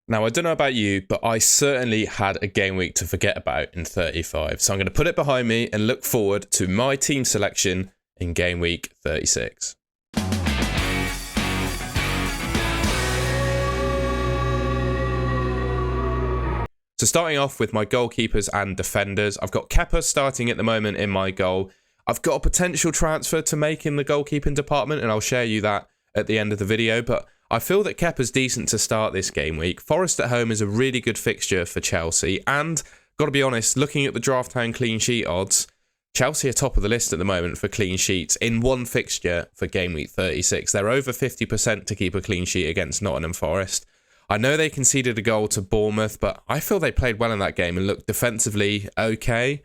Now, I don't know about you, but I certainly had a game week to forget about in 35. So I'm going to put it behind me and look forward to my team selection in game week 36. So starting off with my goalkeepers and defenders, I've got Kepa starting at the moment in my goal. I've got a potential transfer to make in the goalkeeping department, and I'll share you that at the end of the video, but I feel that Kepa's decent to start this game week. Forest at home is a really good fixture for Chelsea, and got to be honest, looking at the Draft Town clean sheet odds, Chelsea are top of the list at the moment for clean sheets in one fixture for game week 36. They're over 50% to keep a clean sheet against Nottingham Forest. I know they conceded a goal to Bournemouth, but I feel they played well in that game and looked defensively okay.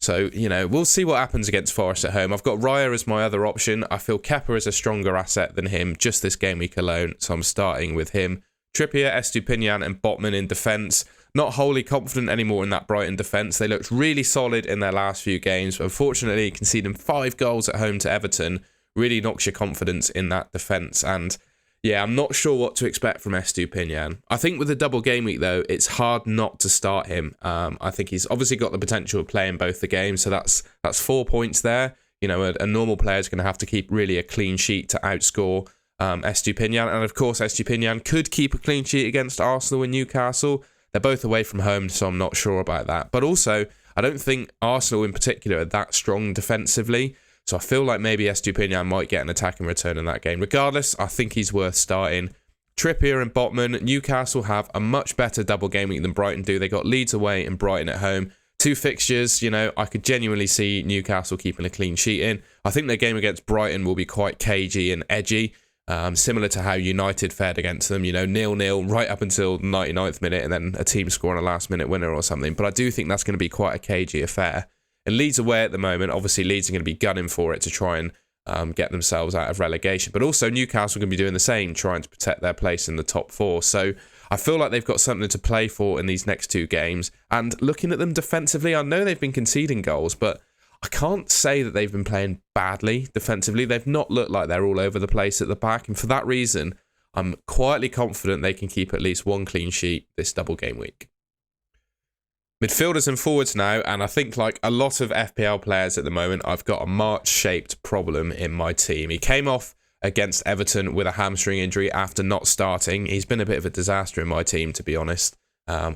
So, we'll see what happens against Forest at home. I've got Raya as my other option. I feel Kepa is a stronger asset than him just this game week alone, so I'm starting with him. Trippier, Estupinian and Botman in defence. Not wholly confident anymore in that Brighton defence. They looked really solid in their last few games, but unfortunately conceding 5 goals at home to Everton really knocks your confidence in that defence. And yeah, I'm not sure what to expect from Estupinian. I think with the double game week, though, it's hard not to start him. I think he's obviously got the potential of playing both the games, so that's 4 points there. A normal player is going to have to keep really a clean sheet to outscore Estupinian. And of course, Estupinian could keep a clean sheet against Arsenal and Newcastle. They're both away from home, so I'm not sure about that. But also, I don't think Arsenal in particular are that strong defensively. So I feel like maybe Estupinian might get an attacking return in that game. Regardless, I think he's worth starting. Trippier and Botman, Newcastle have a much better double game week than Brighton do. They got Leeds away and Brighton at home. 2 fixtures, I could genuinely see Newcastle keeping a clean sheet in. I think their game against Brighton will be quite cagey and edgy, similar to how United fared against them, 0-0 right up until the 99th minute and then a team scoring a last-minute winner or something. But I do think that's going to be quite a cagey affair. And Leeds away at the moment, obviously Leeds are going to be gunning for it to try and get themselves out of relegation. But also Newcastle are going to be doing the same, trying to protect their place in the top 4. So I feel like they've got something to play for in these next 2 games. And looking at them defensively, I know they've been conceding goals, but I can't say that they've been playing badly defensively. They've not looked like they're all over the place at the back. And for that reason, I'm quietly confident they can keep at least 1 clean sheet this double game week. Midfielders and forwards now, and I think like a lot of FPL players at the moment, I've got a March-shaped problem in my team. He came off against Everton with a hamstring injury after not starting. He's been a bit of a disaster in my team, to be honest.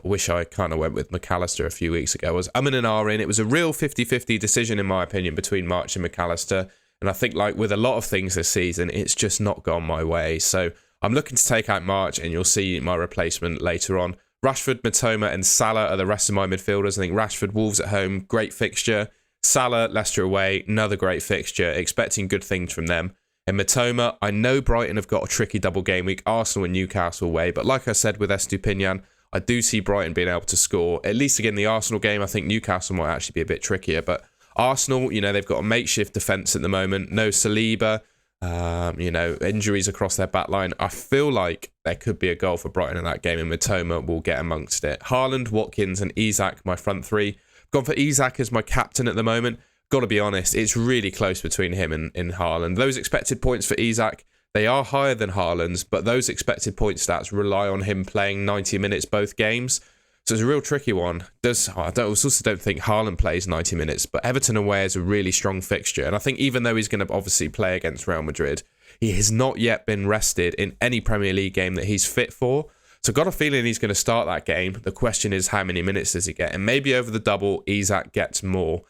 Wish I kind of went with McAllister a few weeks ago. I was and ahhing. It was a real 50-50 decision, in my opinion, between March and McAllister. And I think like with a lot of things this season, it's just not gone my way. So I'm looking to take out March, and you'll see my replacement later on. Rashford, Mitoma and Salah are the rest of my midfielders. I think Rashford, Wolves at home, great fixture. Salah, Leicester away, another great fixture. Expecting good things from them. And Mitoma, I know Brighton have got a tricky double game week, Arsenal and Newcastle away. But like I said with Estupinian, I do see Brighton being able to score. At least again, the Arsenal game, I think Newcastle might actually be a bit trickier. But Arsenal, they've got a makeshift defence at the moment. No Saliba. Injuries across their back line. I feel like there could be a goal for Brighton in that game, and Mitoma will get amongst it. Haaland, Watkins and Isak, my front 3. Gone for Isak as my captain at the moment. Got to be honest, it's really close between him and Haaland. Those expected points for Isak, they are higher than Haaland's, but those expected point stats rely on him playing 90 minutes both games. So it's a real tricky one. I also don't think Haaland plays 90 minutes, but Everton away is a really strong fixture. And I think even though he's going to obviously play against Real Madrid, he has not yet been rested in any Premier League game that he's fit for. So I've got a feeling he's going to start that game. The question is, how many minutes does he get? And maybe over the double, Isak gets more.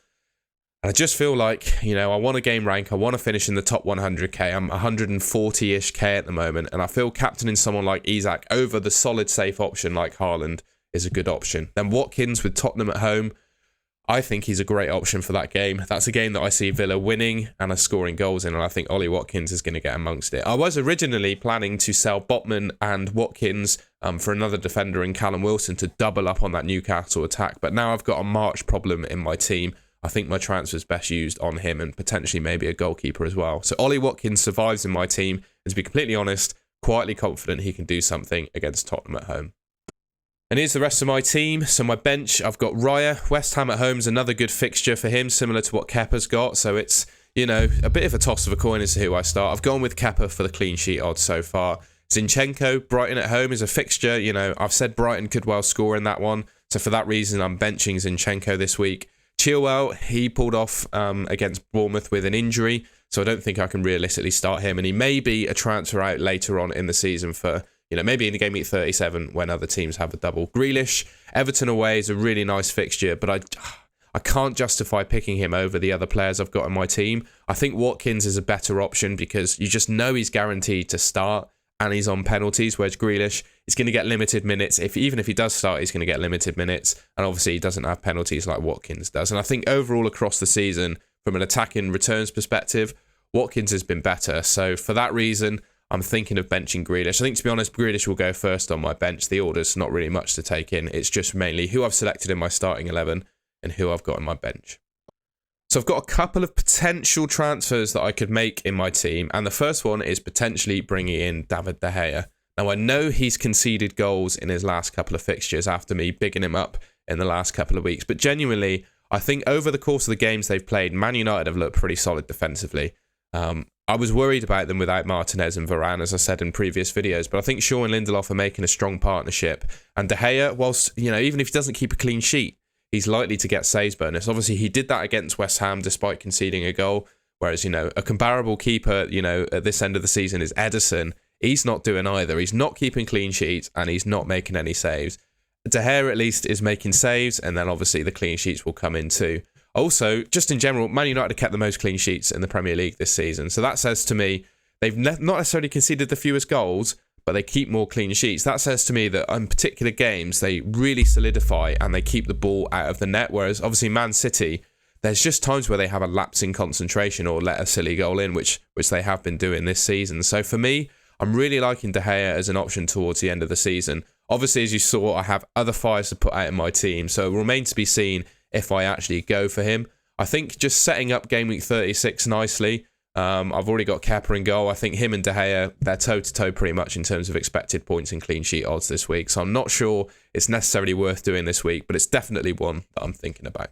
And I just feel like, I want a game rank. I want to finish in the top 100k. I'm 140-ish k at the moment. And I feel captaining someone like Isak over the solid safe option like Haaland is a good option. Then Watkins with Tottenham at home, I think he's a great option for that game. That's a game that I see Villa winning and are scoring goals in, and I think Ollie Watkins is going to get amongst it. I was originally planning to sell Botman and Watkins for another defender in Callum Wilson to double up on that Newcastle attack, but now I've got a March problem in my team. I think my transfer is best used on him and potentially maybe a goalkeeper as well. So Ollie Watkins survives in my team, and to be completely honest, quietly confident he can do something against Tottenham at home. And here's the rest of my team. So my bench, I've got Raya. West Ham at home is another good fixture for him, similar to what Kepa's got. So it's, a bit of a toss of a coin as to who I start. I've gone with Kepa for the clean sheet odds so far. Zinchenko, Brighton at home is a fixture. You know, I've said Brighton could well score in that one. So for that reason, I'm benching Zinchenko this week. Chilwell, he pulled off against Bournemouth with an injury. So I don't think I can realistically start him. And he may be a transfer out later on in the season for, you know, maybe in the game week 37 when other teams have a double. Grealish, Everton away is a really nice fixture, but I can't justify picking him over the other players I've got on my team. I think Watkins is a better option because you just know he's guaranteed to start and he's on penalties, whereas Grealish is going to get limited minutes. Even if he does start, he's going to get limited minutes. And obviously he doesn't have penalties like Watkins does. And I think overall across the season, from an attacking returns perspective, Watkins has been better. So for that reason, I'm thinking of benching Grealish. I think, to be honest, Grealish will go first on my bench. The order's not really much to take in. It's just mainly who I've selected in my starting 11 and who I've got on my bench. So I've got a couple of potential transfers that I could make in my team. And the first one is potentially bringing in David De Gea. Now, I know he's conceded goals in his last couple of fixtures after me bigging him up in the last couple of weeks. But genuinely, I think over the course of the games they've played, Man United have looked pretty solid defensively. I was worried about them without Martinez and Varane, as I said in previous videos, but I think Shaw and Lindelof are making a strong partnership. And De Gea, whilst, you know, even if he doesn't keep a clean sheet, he's likely to get saves bonus. Obviously, he did that against West Ham despite conceding a goal, whereas, you know, a comparable keeper, you know, at this end of the season is EDERSON. He's not doing either. He's not keeping clean sheets and he's not making any saves. De Gea, at least, is making saves, and then obviously the clean sheets will come in too. Also, just in general, Man United have kept the most clean sheets in the Premier League this season. So that says to me, they've not necessarily conceded the fewest goals, but they keep more clean sheets. That says to me that in particular games, they really solidify and they keep the ball out of the net. Whereas obviously Man City, there's just times where they have a lapse in concentration or let a silly goal in, which they have been doing this season. So for me, I'm really liking De Gea as an option towards the end of the season. Obviously, as you saw, I have other fires to put out in my team, so it will remain to be seen if I actually go for him. I think just setting up game week 36 nicely. I've already got Kepa in goal. I think him and De Gea, they're toe-to-toe pretty much in terms of expected points and clean sheet odds this week. So I'm not sure it's necessarily worth doing this week, but it's definitely one that I'm thinking about.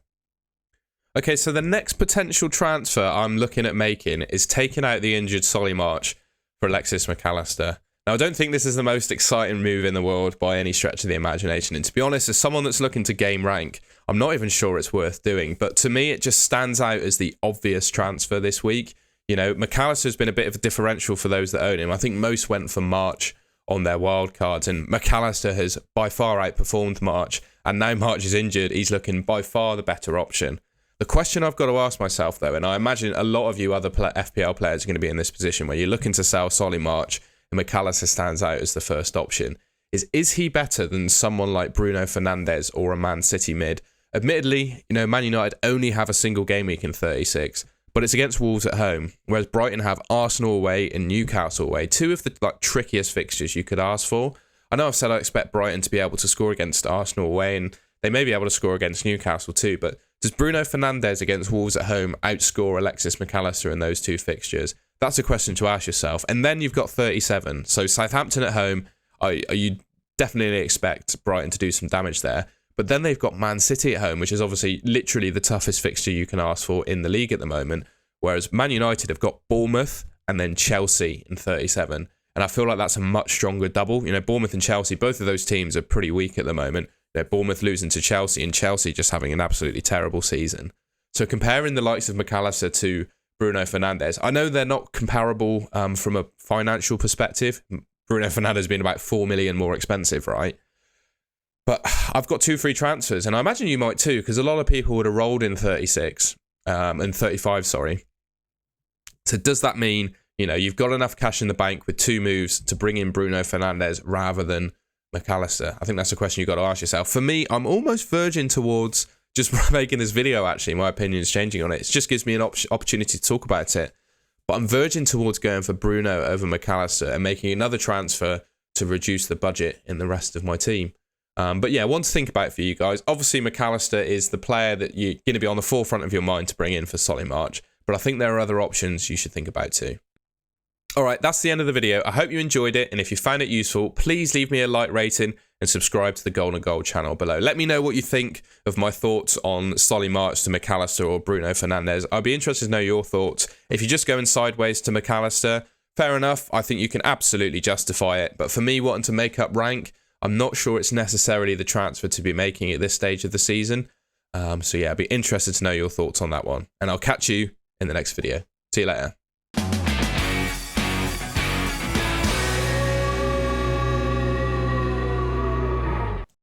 Okay, so the next potential transfer I'm looking at making is taking out the injured Solly March for Alexis McAllister. Now, I don't think this is the most exciting move in the world by any stretch of the imagination. And to be honest, as someone that's looking to game rank, I'm not even sure it's worth doing. But to me, it just stands out as the obvious transfer this week. You know, McAllister's been a bit of a differential for those that own him. I think most went for March on their wild cards, and McAllister has by far outperformed March. And now March is injured, he's looking by far the better option. The question I've got to ask myself, though, and I imagine a lot of you other FPL players are going to be in this position where you're looking to sell Solly March, and McAllister stands out as the first option, is he better than someone like Bruno Fernandes or a Man City mid? Admittedly, you know, Man United only have a single game week in 36, but it's against Wolves at home, whereas Brighton have Arsenal away and Newcastle away, two of the trickiest fixtures you could ask for. I know I've said I expect Brighton to be able to score against Arsenal away, and they may be able to score against Newcastle too, but does Bruno Fernandes against Wolves at home outscore Alexis McAllister in those two fixtures? That's a question to ask yourself. And then you've got 37. So Southampton at home, you definitely expect Brighton to do some damage there. But then they've got Man City at home, which is obviously literally the toughest fixture you can ask for in the league at the moment. Whereas Man United have got Bournemouth and then Chelsea in 37. And I feel like that's a much stronger double. You know, Bournemouth and Chelsea, both of those teams are pretty weak at the moment. You know, Bournemouth losing to Chelsea and Chelsea just having an absolutely terrible season. So comparing the likes of McAllister to Bruno Fernandes, I know they're not comparable from a financial perspective. Bruno Fernandes being about 4 million more expensive, right? But I've got 2 free transfers, and I imagine you might too, because a lot of people would have rolled in 36 and 35, sorry. So does that mean, you know, you've got enough cash in the bank with 2 moves to bring in Bruno Fernandes rather than McAllister? I think that's a question you've got to ask yourself. For me, I'm almost verging towards just making this video, actually. My opinion is changing on it. It just gives me an opportunity to talk about it. But I'm verging towards going for Bruno over McAllister and making another transfer to reduce the budget in the rest of my team. But yeah, one to think about for you guys. Obviously, McAllister is the player that you're going to be on the forefront of your mind to bring in for Solly March. But I think there are other options you should think about too. Alright, that's the end of the video. I hope you enjoyed it, and if you found it useful, please leave me a like rating and subscribe to the Golden Goal channel below. Let me know what you think of my thoughts on Solly March to McAllister or Bruno Fernandes. I'd be interested to know your thoughts. If you're just going sideways to McAllister, fair enough. I think you can absolutely justify it. But for me, wanting to make up rank, I'm not sure it's necessarily the transfer to be making at this stage of the season. So yeah, I'd be interested to know your thoughts on that one. And I'll catch you in the next video. See you later.